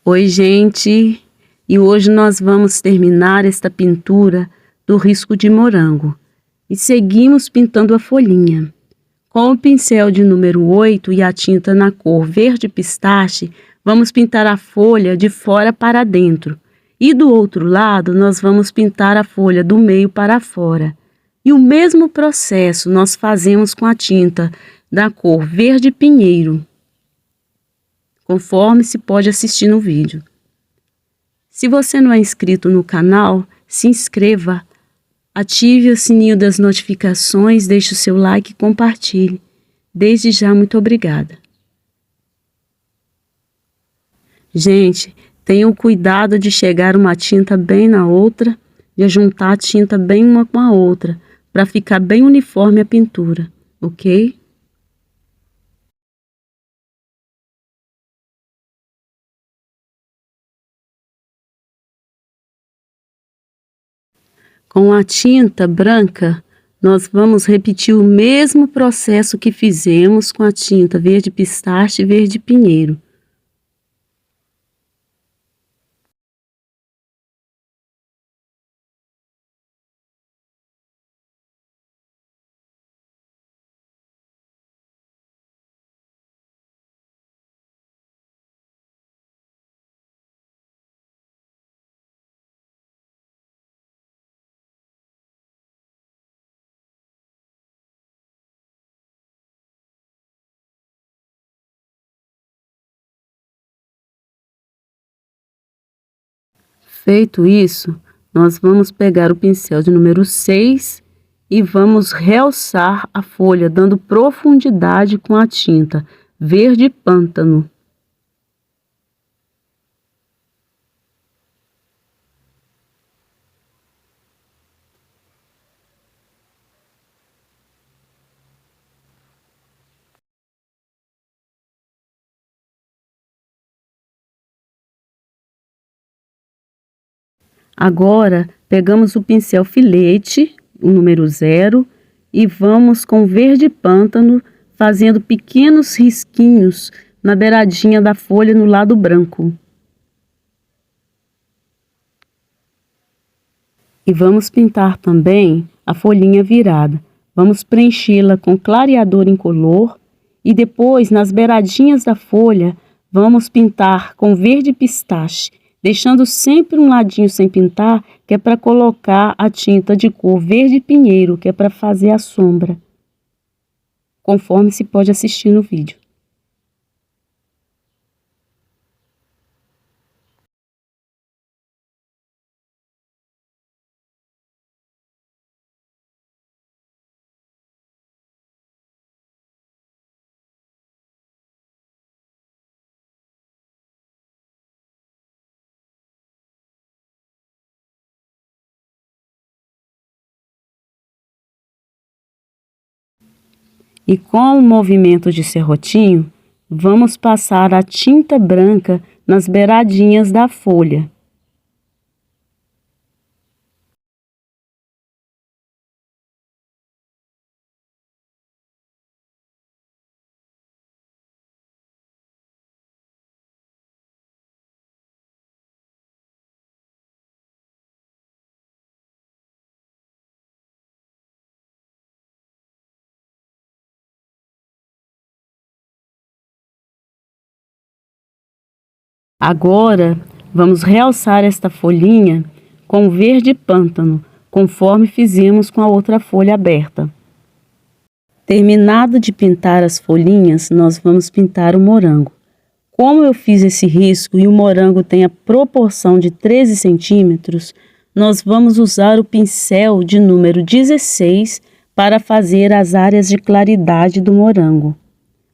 Oi, gente! E hoje nós vamos terminar esta pintura do risco de morango. E seguimos pintando a folhinha. Com o pincel de número 8 e a tinta na cor verde pistache, vamos pintar a folha de fora para dentro. E do outro lado, nós vamos pintar a folha do meio para fora. E o mesmo processo nós fazemos com a tinta da cor verde pinheiro, conforme se pode assistir no vídeo. Se você não é inscrito no canal, se inscreva, ative o sininho das notificações, deixe o seu like e compartilhe. Desde já, muito obrigada. Gente, tenham cuidado de chegar uma tinta bem na outra, de juntar a tinta bem uma com a outra, para ficar bem uniforme a pintura, ok? Com a tinta branca, nós vamos repetir o mesmo processo que fizemos com a tinta verde pistache e verde pinheiro. Feito isso, nós vamos pegar o pincel de número 6 e vamos realçar a folha, dando profundidade com a tinta verde pântano. Agora, pegamos o pincel filete, o número 0, e vamos com verde pântano fazendo pequenos risquinhos na beiradinha da folha no lado branco. E vamos pintar também a folhinha virada. Vamos preenchê-la com clareador incolor e depois, nas beiradinhas da folha, vamos pintar com verde pistache, deixando sempre um ladinho sem pintar, que é para colocar a tinta de cor verde pinheiro, que é para fazer a sombra, conforme se pode assistir no vídeo. E com o movimento de serrotinho, vamos passar a tinta branca nas beiradinhas da folha. Agora, vamos realçar esta folhinha com verde pântano, conforme fizemos com a outra folha aberta. Terminado de pintar as folhinhas, nós vamos pintar o morango. Como eu fiz esse risco e o morango tem a proporção de 13 centímetros, nós vamos usar o pincel de número 16 para fazer as áreas de claridade do morango,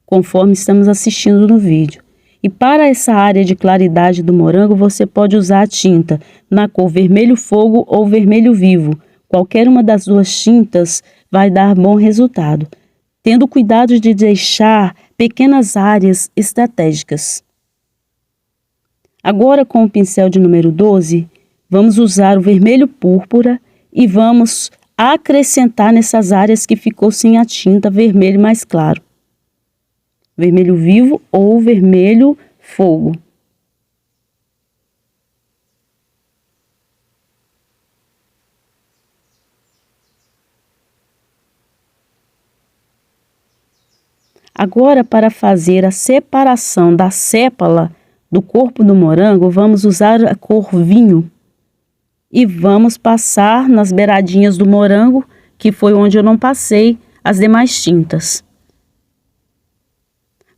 conforme estamos assistindo no vídeo. E para essa área de claridade do morango, você pode usar a tinta na cor vermelho fogo ou vermelho vivo. Qualquer uma das duas tintas vai dar bom resultado, tendo cuidado de deixar pequenas áreas estratégicas. Agora, com o pincel de número 12, vamos usar o vermelho púrpura e vamos acrescentar nessas áreas que ficou sem a tinta vermelho mais claro. Vermelho vivo ou vermelho fogo. Agora, para fazer a separação da sépala do corpo do morango, vamos usar a cor vinho e vamos passar nas beiradinhas do morango, que foi onde eu não passei as demais tintas.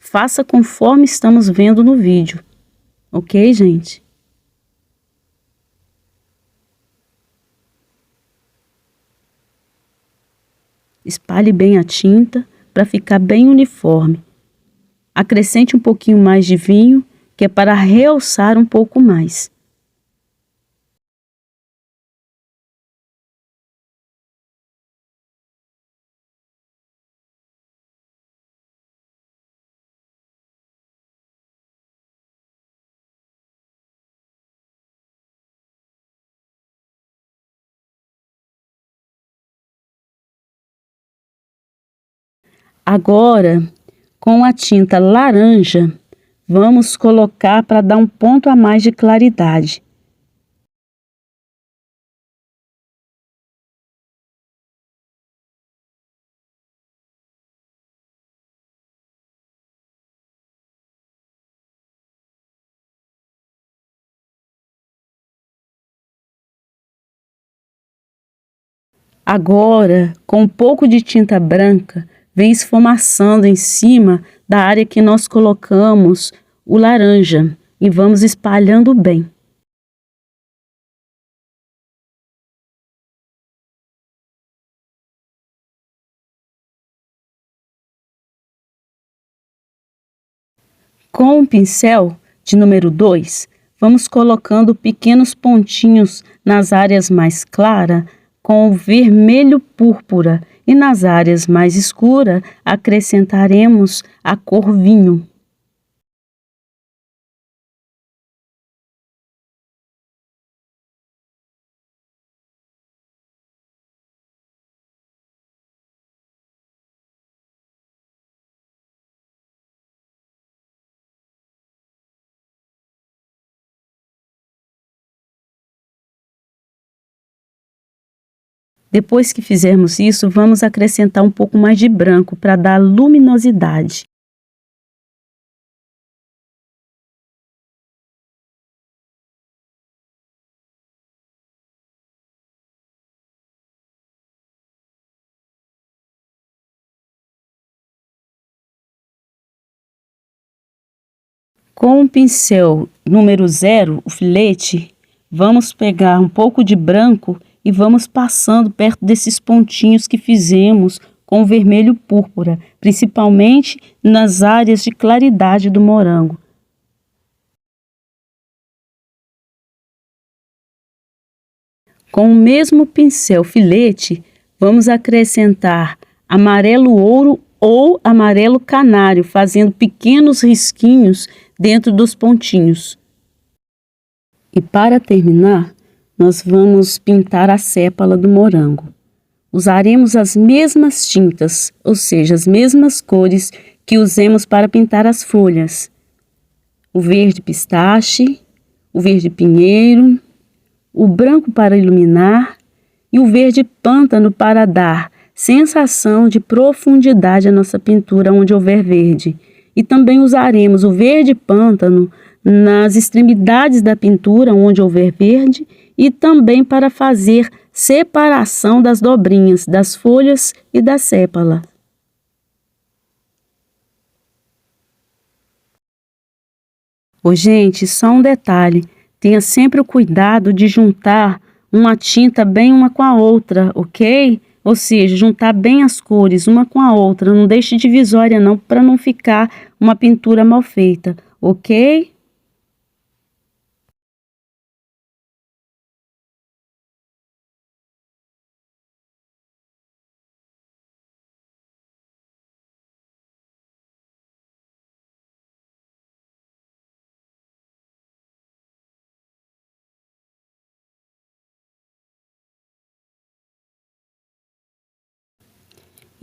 Faça conforme estamos vendo no vídeo, ok, gente? Espalhe bem a tinta para ficar bem uniforme. Acrescente um pouquinho mais de vinho, que é para realçar um pouco mais. Agora, com a tinta laranja, vamos colocar para dar um ponto a mais de claridade. Agora, com um pouco de tinta branca, vem esfumaçando em cima da área que nós colocamos o laranja e vamos espalhando bem. Com o pincel de número 2, vamos colocando pequenos pontinhos nas áreas mais claras com o vermelho púrpura e nas áreas mais escuras acrescentaremos a cor vinho. Depois que fizermos isso, vamos acrescentar um pouco mais de branco para dar luminosidade. Com o pincel número 0, o filete, vamos pegar um pouco de branco e vamos passando perto desses pontinhos que fizemos com o vermelho púrpura, principalmente nas áreas de claridade do morango. Com o mesmo pincel filete, vamos acrescentar amarelo ouro ou amarelo canário, fazendo pequenos risquinhos dentro dos pontinhos. E para terminar, nós vamos pintar a sépala do morango. Usaremos as mesmas tintas, ou seja, as mesmas cores que usemos para pintar as folhas. O verde pistache, o verde pinheiro, o branco para iluminar e o verde pântano para dar sensação de profundidade à nossa pintura onde houver verde. E também usaremos o verde pântano nas extremidades da pintura onde houver verde e também para fazer separação das dobrinhas, das folhas e da sépala. Ô, gente, só um detalhe, tenha sempre o cuidado de juntar uma tinta bem uma com a outra, ok? Ou seja, juntar bem as cores uma com a outra, não deixe divisória não, para não ficar uma pintura mal feita, ok?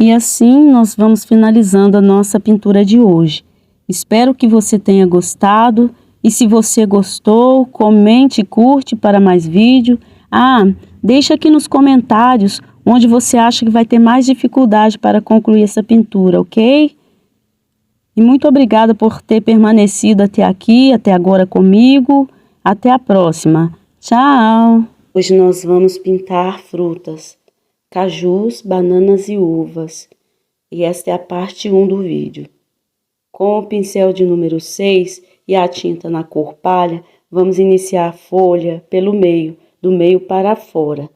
E assim nós vamos finalizando a nossa pintura de hoje. Espero que você tenha gostado e se você gostou, comente e curte para mais vídeo. Deixa aqui nos comentários onde você acha que vai ter mais dificuldade para concluir essa pintura, ok? E muito obrigada por ter permanecido até aqui, até agora comigo. Até a próxima. Tchau! Hoje nós vamos pintar frutas, cajus, bananas e uvas. E esta é a parte 1 do vídeo. Com o pincel de número 6 e a tinta na cor palha, vamos iniciar a folha pelo meio, do meio para fora.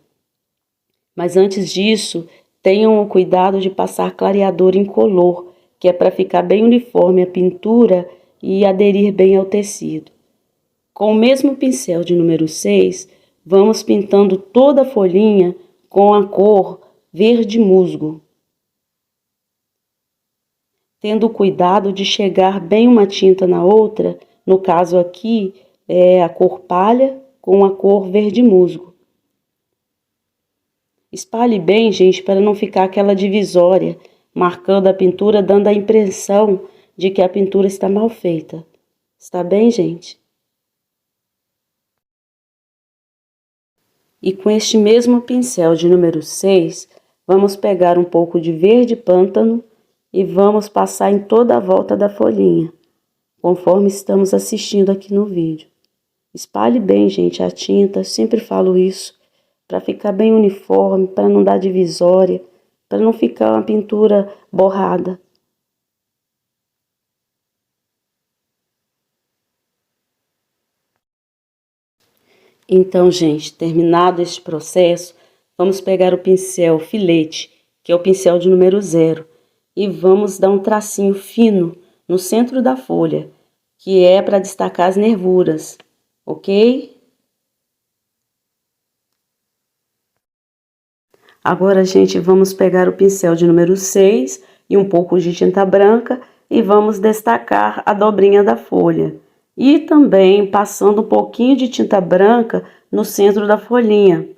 Mas antes disso, tenham o cuidado de passar clareador incolor, que é para ficar bem uniforme a pintura e aderir bem ao tecido. Com o mesmo pincel de número 6, vamos pintando toda a folhinha com a cor verde musgo, tendo cuidado de chegar bem uma tinta na outra, no caso aqui é a cor palha com a cor verde musgo. Espalhe bem, gente, para não ficar aquela divisória, marcando a pintura, dando a impressão de que a pintura está mal feita. Está bem, gente? E com este mesmo pincel de número 6, vamos pegar um pouco de verde pântano e vamos passar em toda a volta da folhinha, conforme estamos assistindo aqui no vídeo. Espalhe bem, gente, a tinta, eu sempre falo isso, para ficar bem uniforme, para não dar divisória, para não ficar uma pintura borrada. Então, gente, terminado este processo, vamos pegar o pincel filete, que é o pincel de número 0, e vamos dar um tracinho fino no centro da folha, que é para destacar as nervuras, ok? Agora, gente, vamos pegar o pincel de número 6 e um pouco de tinta branca e vamos destacar a dobrinha da folha. E também passando um pouquinho de tinta branca no centro da folhinha.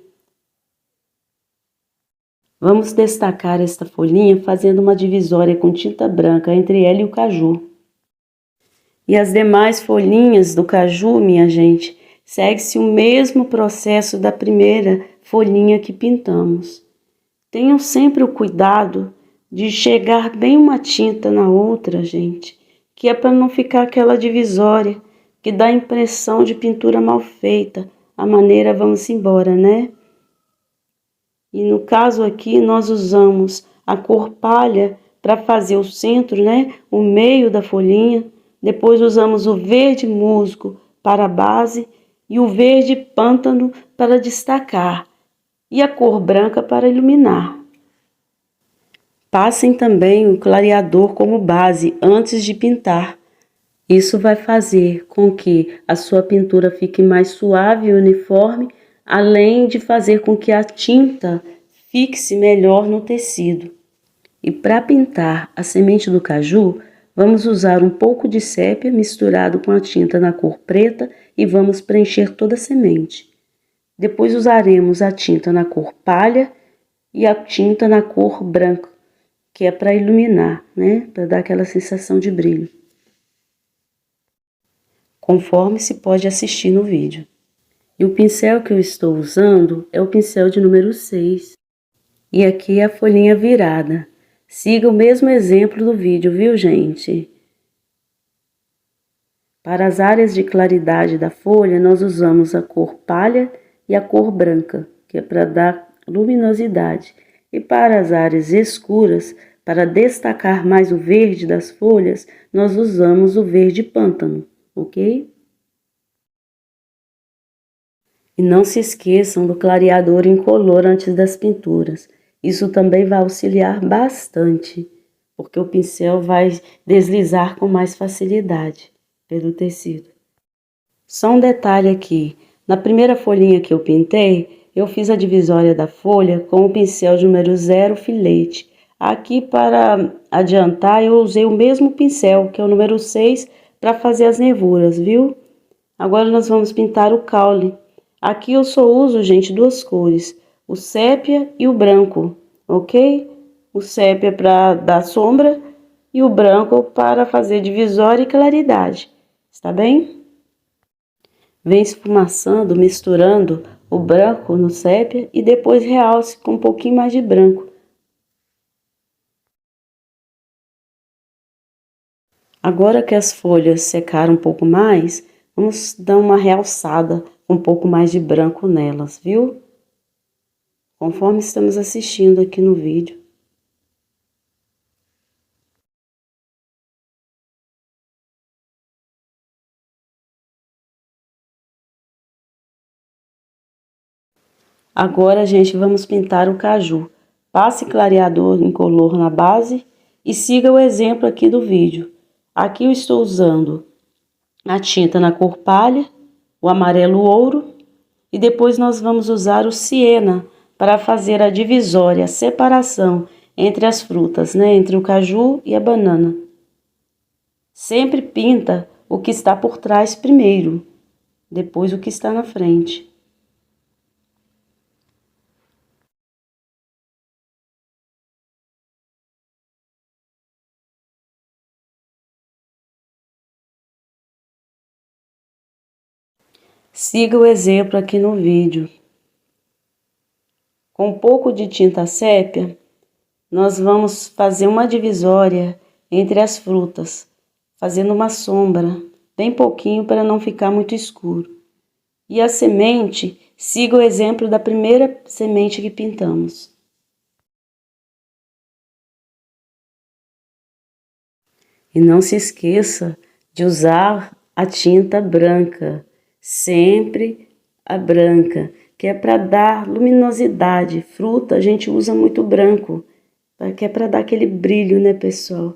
Vamos destacar esta folhinha fazendo uma divisória com tinta branca entre ela e o caju. E as demais folhinhas do caju, minha gente, segue-se o mesmo processo da primeira folhinha que pintamos. Tenham sempre o cuidado de chegar bem uma tinta na outra, gente, que é para não ficar aquela divisória que dá a impressão de pintura mal feita. A maneira vamos embora, né? E no caso aqui nós usamos a cor palha para fazer o centro, né? O meio da folhinha. Depois usamos o verde musgo para a base e o verde pântano para destacar. E a cor branca para iluminar. Passem também o clareador como base antes de pintar. Isso vai fazer com que a sua pintura fique mais suave e uniforme, além de fazer com que a tinta fixe melhor no tecido. E para pintar a semente do caju, vamos usar um pouco de sépia misturado com a tinta na cor preta e vamos preencher toda a semente. Depois usaremos a tinta na cor palha e a tinta na cor branca, que é para iluminar, né? Para dar aquela sensação de brilho. Conforme se pode assistir no vídeo. E o pincel que eu estou usando é o pincel de número 6. E aqui é a folhinha virada. Siga o mesmo exemplo do vídeo, viu, gente? Para as áreas de claridade da folha, nós usamos a cor palha e a cor branca, que é para dar luminosidade. E para as áreas escuras, para destacar mais o verde das folhas, nós usamos o verde pântano, ok? E não se esqueçam do clareador incolor antes das pinturas. Isso também vai auxiliar bastante, porque o pincel vai deslizar com mais facilidade pelo tecido. Só um detalhe aqui, na primeira folhinha que eu pintei, eu fiz a divisória da folha com o pincel de número 0 filete. Aqui para adiantar eu usei o mesmo pincel, que é o número 6, para fazer as nervuras, viu? Agora nós vamos pintar o caule. Aqui eu só uso, gente, duas cores, o sépia e o branco, ok? O sépia para dar sombra e o branco para fazer divisória e claridade, está bem? Vem esfumaçando, misturando o branco no sépia e depois realce com um pouquinho mais de branco. Agora que as folhas secaram um pouco mais, vamos dar uma realçada com um pouco mais de branco nelas, viu? Conforme estamos assistindo aqui no vídeo. Agora, gente, vamos pintar o caju. Passe clareador incolor na base e siga o exemplo aqui do vídeo. Aqui eu estou usando a tinta na cor palha, o amarelo ouro e depois nós vamos usar o siena para fazer a divisória, a separação entre as frutas, né? Entre o caju e a banana. Sempre pinta o que está por trás primeiro, depois o que está na frente. Siga o exemplo aqui no vídeo. Com um pouco de tinta sépia, nós vamos fazer uma divisória entre as frutas, fazendo uma sombra, bem pouquinho para não ficar muito escuro. E a semente, siga o exemplo da primeira semente que pintamos. E não se esqueça de usar a tinta branca, sempre a branca, que é para dar luminosidade. Fruta a gente usa muito branco, que é para dar aquele brilho, né, pessoal?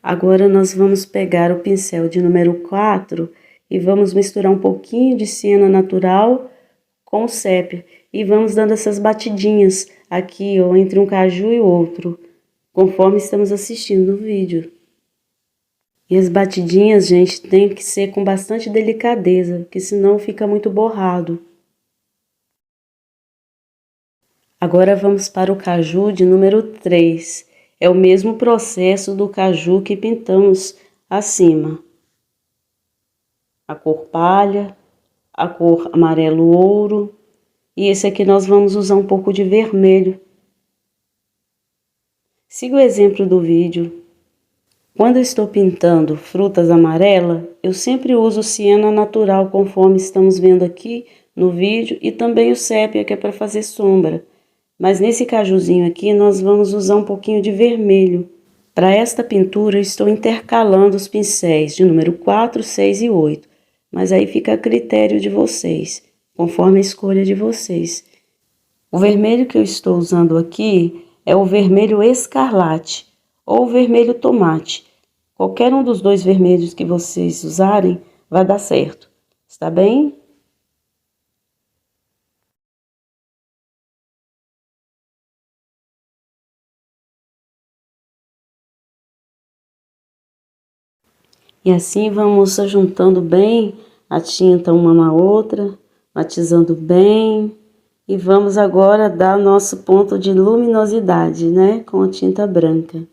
Agora nós vamos pegar o pincel de número 4 e vamos misturar um pouquinho de siena natural com sépia. E vamos dando essas batidinhas aqui, ó, entre um caju e outro, conforme estamos assistindo no vídeo. E as batidinhas, gente, tem que ser com bastante delicadeza, porque senão fica muito borrado. Agora vamos para o caju de número 3. É o mesmo processo do caju que pintamos acima. A cor palha, a cor amarelo ouro, e esse aqui nós vamos usar um pouco de vermelho. Siga o exemplo do vídeo. Quando eu estou pintando frutas amarelas, eu sempre uso siena natural, conforme estamos vendo aqui no vídeo, e também o sépia, que é para fazer sombra. Mas nesse cajuzinho aqui, nós vamos usar um pouquinho de vermelho. Para esta pintura, eu estou intercalando os pincéis de número 4, 6 e 8. Mas aí fica a critério de vocês, conforme a escolha de vocês. O vermelho que eu estou usando aqui é o vermelho escarlate ou o vermelho tomate. Qualquer um dos dois vermelhos que vocês usarem vai dar certo, está bem? E assim vamos juntando bem a tinta uma na outra, matizando bem. E vamos agora dar nosso ponto de luminosidade, né? Com a tinta branca.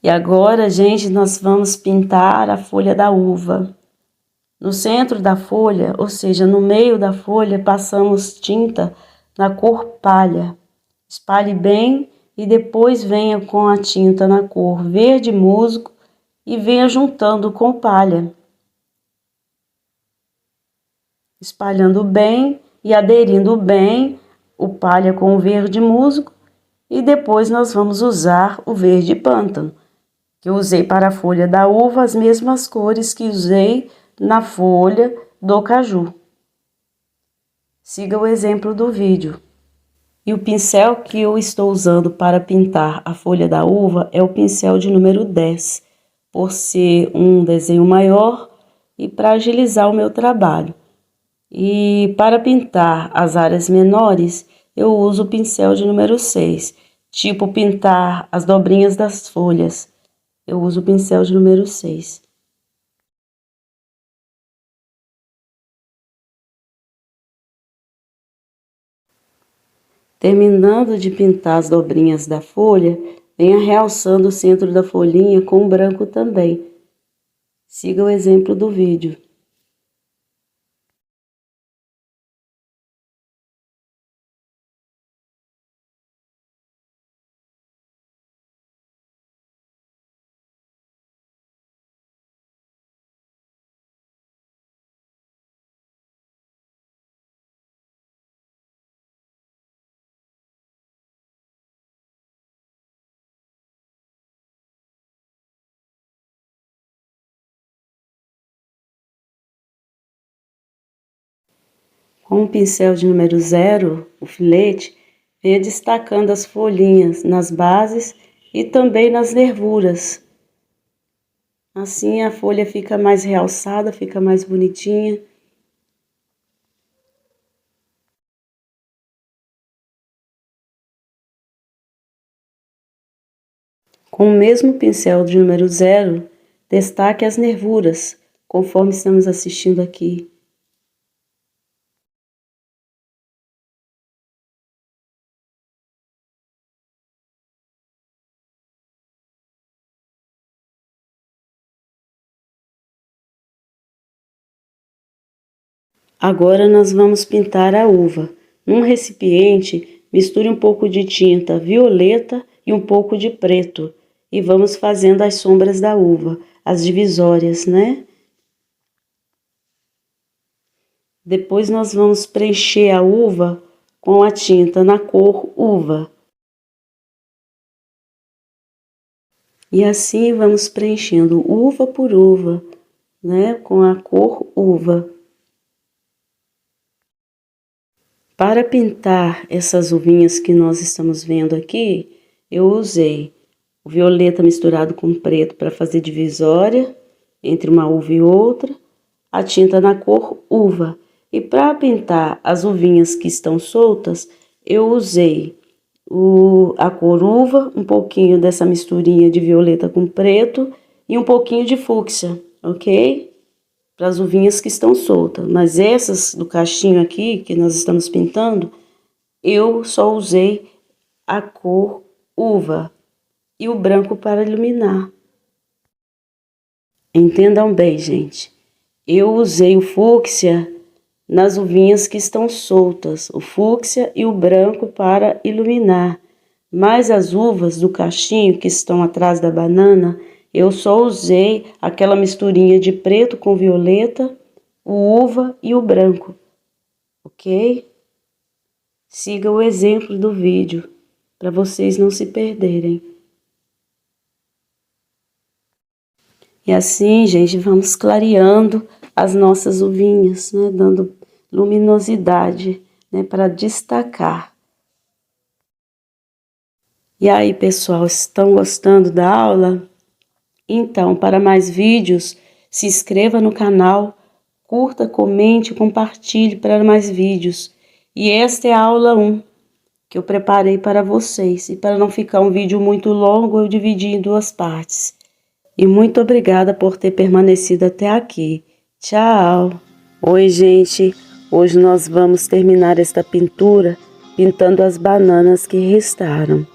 E agora, gente, nós vamos pintar a folha da uva. No centro da folha, ou seja, no meio da folha, passamos tinta na cor palha. Espalhe bem e depois venha com a tinta na cor verde musgo e venha juntando com palha. Espalhando bem e aderindo bem o palha com o verde musgo. E depois nós vamos usar o verde pântano, que eu usei para a folha da uva as mesmas cores que usei na folha do caju. Siga o exemplo do vídeo. E o pincel que eu estou usando para pintar a folha da uva é o pincel de número 10, por ser um desenho maior e para agilizar o meu trabalho. E para pintar as áreas menores, eu uso o pincel de número 6, tipo pintar as dobrinhas das folhas. Eu uso o pincel de número 6. Terminando de pintar as dobrinhas da folha, venha realçando o centro da folhinha com branco também. Siga o exemplo do vídeo. Com o pincel de número 0, o filete, venha destacando as folhinhas nas bases e também nas nervuras. Assim a folha fica mais realçada, fica mais bonitinha. Com o mesmo pincel de número 0, destaque as nervuras, conforme estamos assistindo aqui. Agora nós vamos pintar a uva. Num recipiente, misture um pouco de tinta violeta e um pouco de preto. E vamos fazendo as sombras da uva, as divisórias, né? Depois nós vamos preencher a uva com a tinta na cor uva. E assim vamos preenchendo uva por uva, né? Com a cor uva. Para pintar essas uvinhas que nós estamos vendo aqui, eu usei o violeta misturado com preto para fazer divisória entre uma uva e outra, a tinta na cor uva. E para pintar as uvinhas que estão soltas, eu usei a cor uva, um pouquinho dessa misturinha de violeta com preto e um pouquinho de fúcsia, ok? Para as uvinhas que estão soltas, mas essas do cachinho aqui, que nós estamos pintando, eu só usei a cor uva e o branco para iluminar. Entendam bem, gente. Eu usei o fúcsia nas uvinhas que estão soltas, o fúcsia e o branco para iluminar. Mas as uvas do cachinho que estão atrás da banana, eu só usei aquela misturinha de preto com violeta, o uva e o branco, ok? Siga o exemplo do vídeo, para vocês não se perderem. E assim, gente, vamos clareando as nossas uvinhas, né? Dando luminosidade, né? Para destacar. E aí, pessoal, estão gostando da aula? Então, para mais vídeos, se inscreva no canal, curta, comente, compartilhe para mais vídeos. E esta é a aula 1 que eu preparei para vocês. E para não ficar um vídeo muito longo, eu dividi em 2 partes. E muito obrigada por ter permanecido até aqui. Tchau! Oi, gente! Hoje nós vamos terminar esta pintura pintando as bananas que restaram.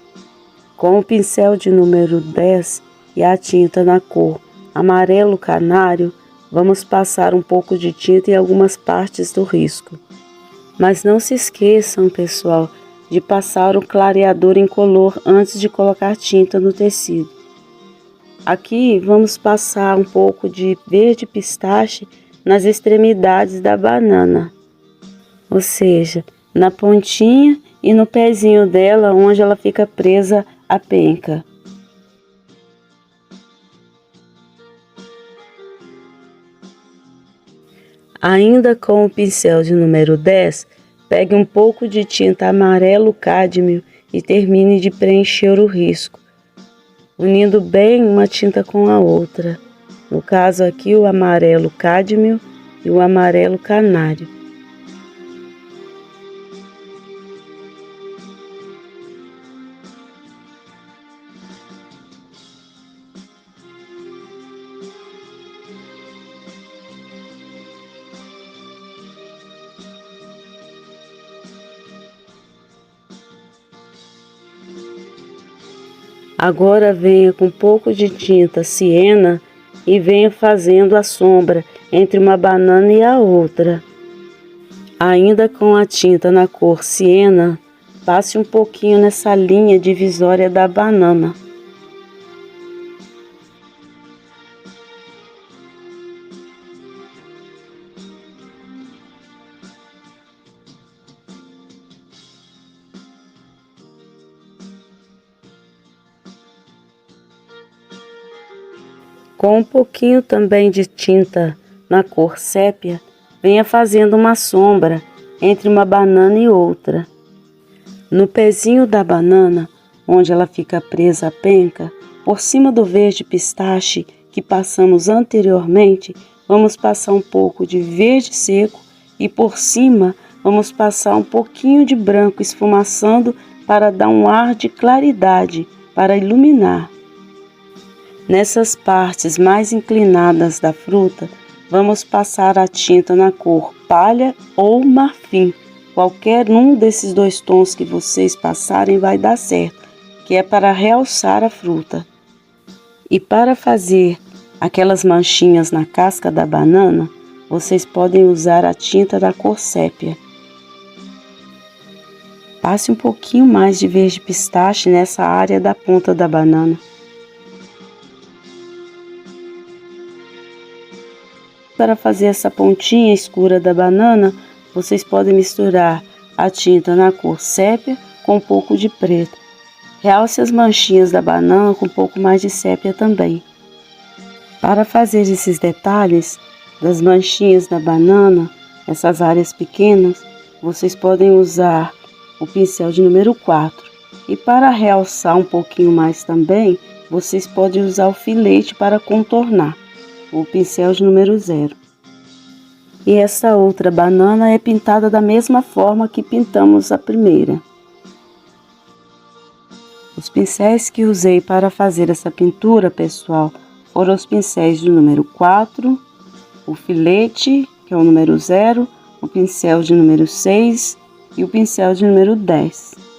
Com o pincel de número 10 e a tinta na cor amarelo canário, vamos passar um pouco de tinta em algumas partes do risco. Mas não se esqueçam, pessoal, de passar o clareador incolor antes de colocar tinta no tecido. Aqui vamos passar um pouco de verde pistache nas extremidades da banana, ou seja, na pontinha e no pezinho dela, onde ela fica presa à penca. Ainda com o pincel de número 10, pegue um pouco de tinta amarelo cádmio e termine de preencher o risco, unindo bem uma tinta com a outra. No caso aqui, o amarelo cádmio e o amarelo canário. Agora venha com um pouco de tinta siena e venha fazendo a sombra entre uma banana e a outra. Ainda com a tinta na cor siena, passe um pouquinho nessa linha divisória da banana. Com um pouquinho também de tinta na cor sépia, venha fazendo uma sombra entre uma banana e outra. No pezinho da banana, onde ela fica presa à penca, por cima do verde pistache que passamos anteriormente, vamos passar um pouco de verde seco e por cima vamos passar um pouquinho de branco esfumaçando para dar um ar de claridade, para iluminar. Nessas partes mais inclinadas da fruta, vamos passar a tinta na cor palha ou marfim. Qualquer um desses dois tons que vocês passarem vai dar certo, que é para realçar a fruta. E para fazer aquelas manchinhas na casca da banana, vocês podem usar a tinta da cor sépia. Passe um pouquinho mais de verde pistache nessa área da ponta da banana. Para fazer essa pontinha escura da banana, vocês podem misturar a tinta na cor sépia com um pouco de preto. Realce as manchinhas da banana com um pouco mais de sépia também. Para fazer esses detalhes das manchinhas da banana, essas áreas pequenas, vocês podem usar o pincel de número 4. E para realçar um pouquinho mais também, vocês podem usar o filete para contornar, o pincel de número 0. E essa outra banana é pintada da mesma forma que pintamos a primeira. Os pincéis que usei para fazer essa pintura, pessoal, foram os pincéis de número 4, o filete, que é o número 0, o pincel de número 6 e o pincel de número 10.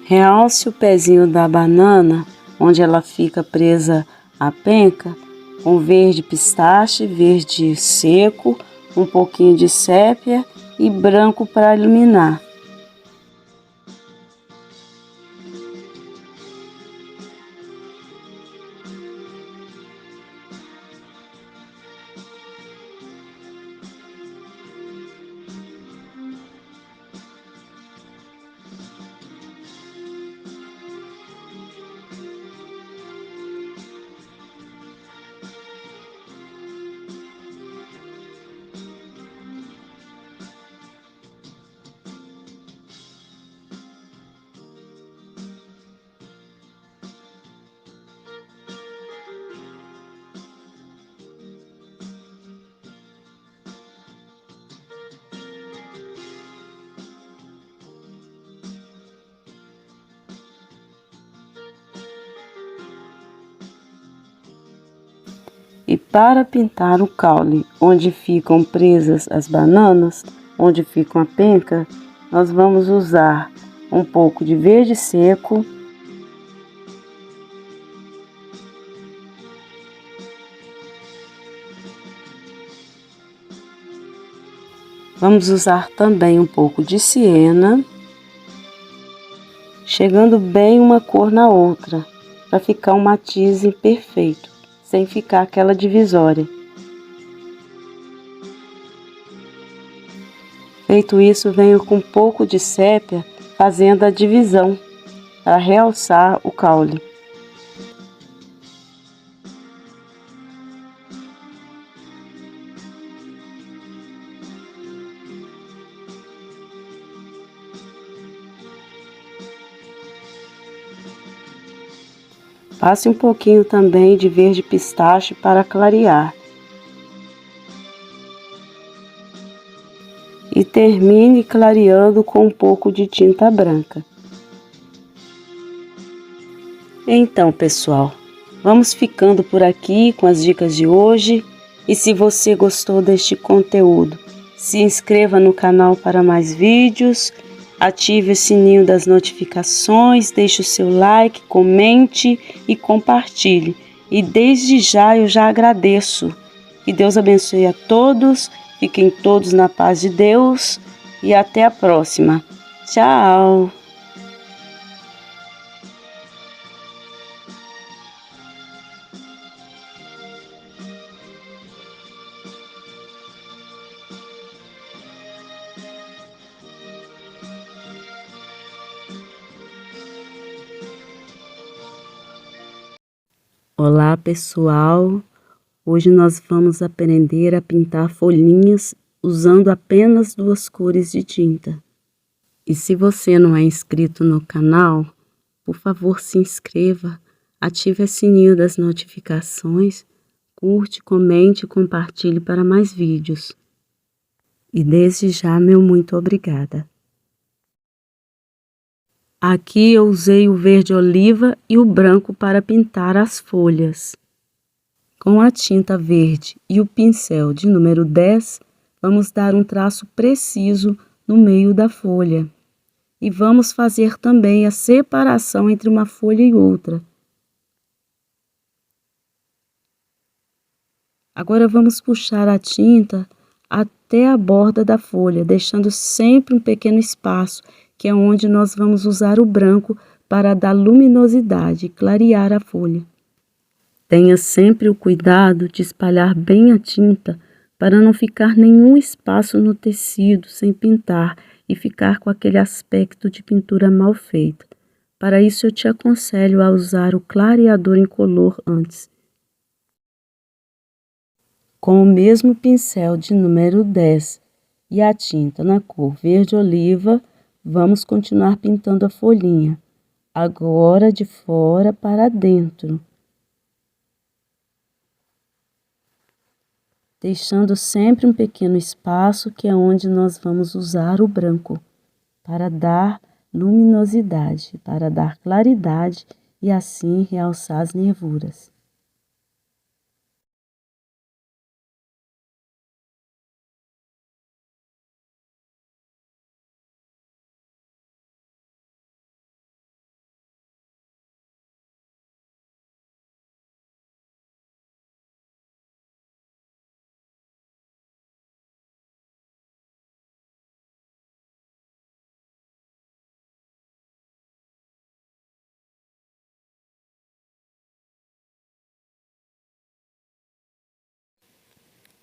Realce o pezinho da banana, onde ela fica presa à penca, com verde pistache, verde seco, um pouquinho de sépia e branco para iluminar. E para pintar o caule, onde ficam presas as bananas, onde ficam a penca, nós vamos usar um pouco de verde seco, vamos usar também um pouco de siena, chegando bem uma cor na outra, para ficar um matiz perfeito, sem ficar aquela divisória. Feito isso, venho com um pouco de sépia fazendo a divisão, para realçar o caule. Passe um pouquinho também de verde pistache para clarear. E termine clareando com um pouco de tinta branca. Então, pessoal, vamos ficando por aqui com as dicas de hoje. E se você gostou deste conteúdo, se inscreva no canal para mais vídeos, ative o sininho das notificações, deixe o seu like, comente e compartilhe. E desde já eu já agradeço. Que Deus abençoe a todos, fiquem todos na paz de Deus e até a próxima. Tchau! Olá, pessoal! Hoje nós vamos aprender a pintar folhinhas usando apenas 2 cores de tinta. E se você não é inscrito no canal, por favor se inscreva, ative o sininho das notificações, curte, comente e compartilhe para mais vídeos. E desde já, meu muito obrigada. Aqui eu usei o verde oliva e o branco para pintar as folhas. Com a tinta verde e o pincel de número 10, vamos dar um traço preciso no meio da folha. E vamos fazer também a separação entre uma folha e outra. Agora vamos puxar a tinta até a borda da folha, deixando sempre um pequeno espaço, que é onde nós vamos usar o branco para dar luminosidade e clarear a folha. Tenha sempre o cuidado de espalhar bem a tinta para não ficar nenhum espaço no tecido sem pintar e ficar com aquele aspecto de pintura mal feita. Para isso eu te aconselho a usar o clareador incolor antes. Com o mesmo pincel de número 10 e a tinta na cor verde oliva, vamos continuar pintando a folhinha, agora de fora para dentro, deixando sempre um pequeno espaço que é onde nós vamos usar o branco, para dar luminosidade, para dar claridade e assim realçar as nervuras.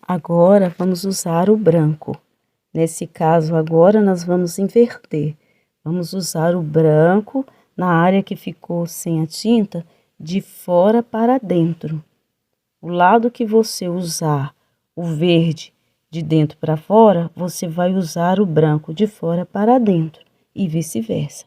Agora vamos usar o branco. Nesse caso agora nós vamos inverter. Vamos usar o branco na área que ficou sem a tinta, de fora para dentro. O lado que você usar o verde de dentro para fora, você vai usar o branco de fora para dentro e vice-versa.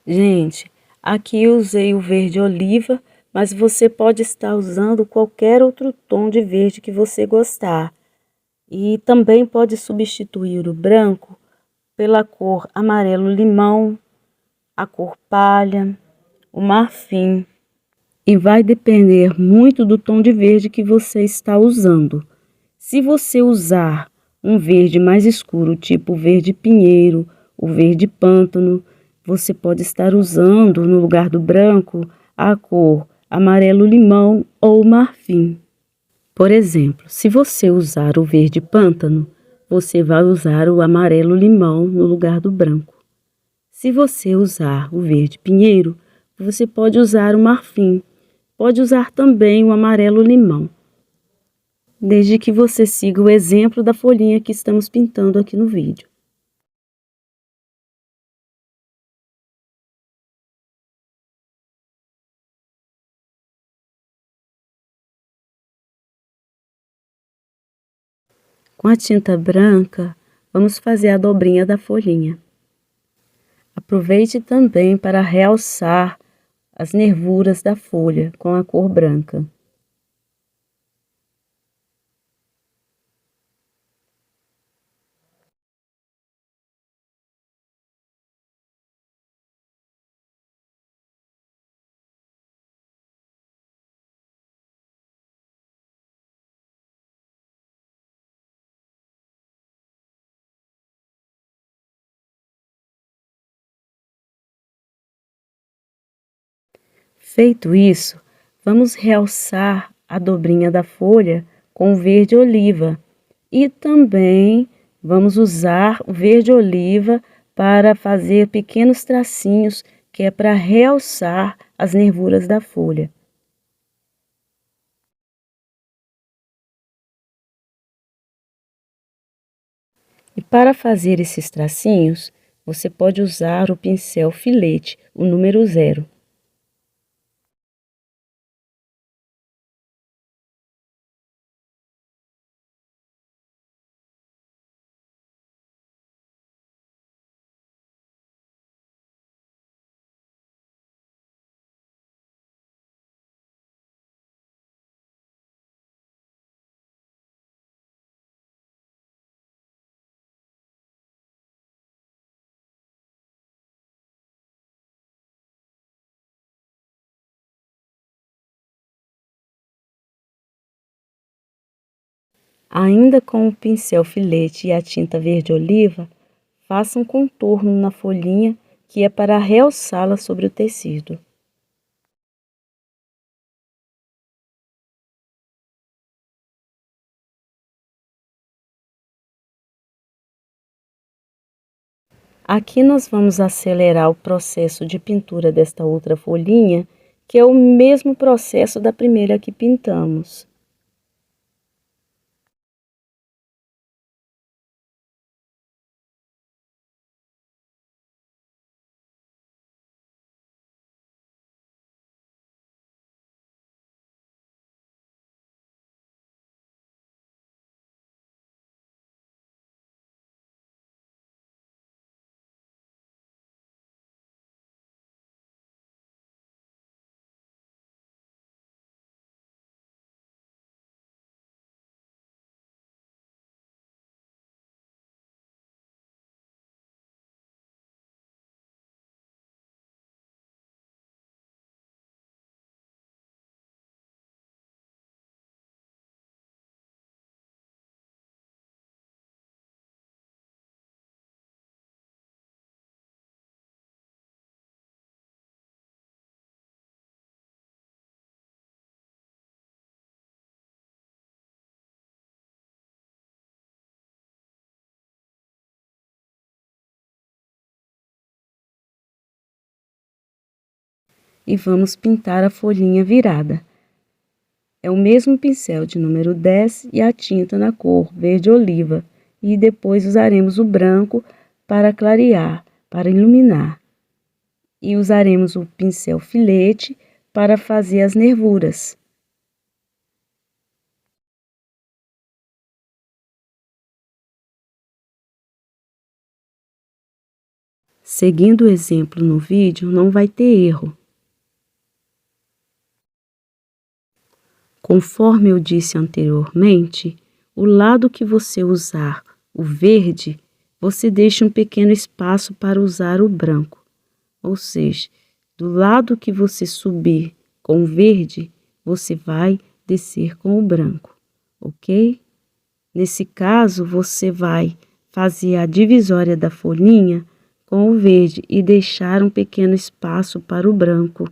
Gente, aqui eu usei o verde oliva, mas você pode estar usando qualquer outro tom de verde que você gostar. E também pode substituir o branco pela cor amarelo limão, a cor palha, o marfim. E vai depender muito do tom de verde que você está usando. Se você usar um verde mais escuro, tipo verde pinheiro, o verde pântano, você pode estar usando no lugar do branco a cor amarelo limão ou marfim. Por exemplo, se você usar o verde pântano, você vai usar o amarelo limão no lugar do branco. Se você usar o verde pinheiro, você pode usar o marfim. Pode usar também o amarelo limão, desde que você siga o exemplo da folhinha que estamos pintando aqui no vídeo. Com a tinta branca, vamos fazer a dobrinha da folhinha. Aproveite também para realçar as nervuras da folha com a cor branca. Feito isso, vamos realçar a dobrinha da folha com o verde oliva e também vamos usar o verde oliva para fazer pequenos tracinhos, que é para realçar as nervuras da folha. E para fazer esses tracinhos, você pode usar o pincel filete, o número 0. Ainda com o pincel filete e a tinta verde oliva, faça um contorno na folhinha, que é para realçá-la sobre o tecido. Aqui nós vamos acelerar o processo de pintura desta outra folhinha, que é o mesmo processo da primeira que pintamos. E vamos pintar a folhinha virada. É o mesmo pincel de número 10 e a tinta na cor verde oliva, e depois usaremos o branco para clarear, para iluminar. E usaremos o pincel filete para fazer as nervuras. Seguindo o exemplo no vídeo, não vai ter erro. Conforme eu disse anteriormente, o lado que você usar o verde, você deixa um pequeno espaço para usar o branco. Ou seja, do lado que você subir com o verde, você vai descer com o branco, ok? Nesse caso, você vai fazer a divisória da folhinha com o verde e deixar um pequeno espaço para o branco.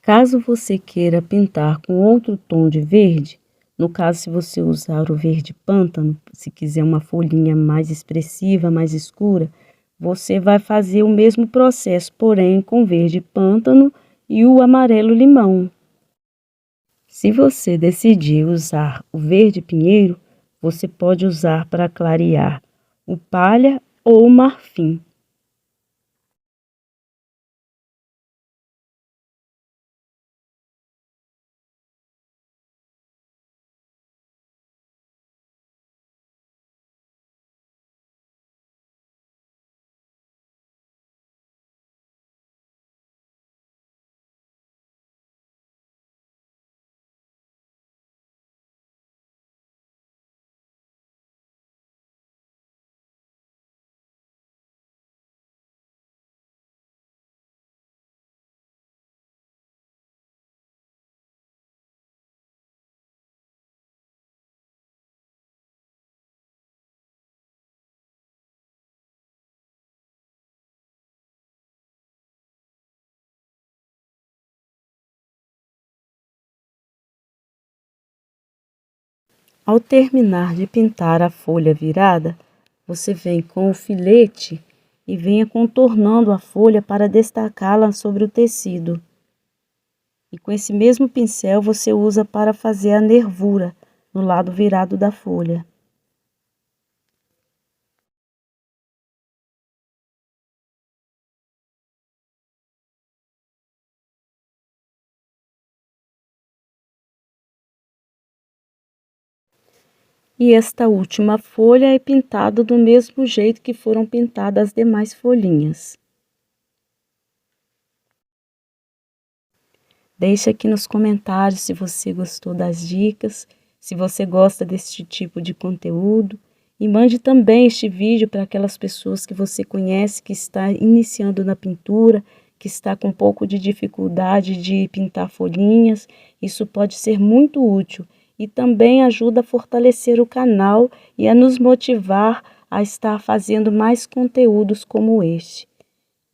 Caso você queira pintar com outro tom de verde, no caso, se você usar o verde pântano, se quiser uma folhinha mais expressiva, mais escura, você vai fazer o mesmo processo, porém com verde pântano e o amarelo limão. Se você decidir usar o verde pinheiro, você pode usar para clarear o palha ou o marfim. Ao terminar de pintar a folha virada, você vem com o filete e venha contornando a folha para destacá-la sobre o tecido. E com esse mesmo pincel você usa para fazer a nervura no lado virado da folha. E esta última folha é pintada do mesmo jeito que foram pintadas as demais folhinhas. Deixe aqui nos comentários se você gostou das dicas, se você gosta deste tipo de conteúdo. E mande também este vídeo para aquelas pessoas que você conhece que está iniciando na pintura, que está com um pouco de dificuldade de pintar folhinhas. Isso pode ser muito útil e também ajuda a fortalecer o canal e a nos motivar a estar fazendo mais conteúdos como este.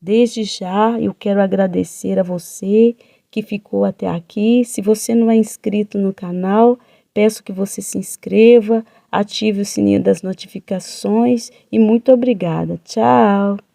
Desde já eu quero agradecer a você que ficou até aqui. Se você não é inscrito no canal, peço que você se inscreva, ative o sininho das notificações e muito obrigada. Tchau!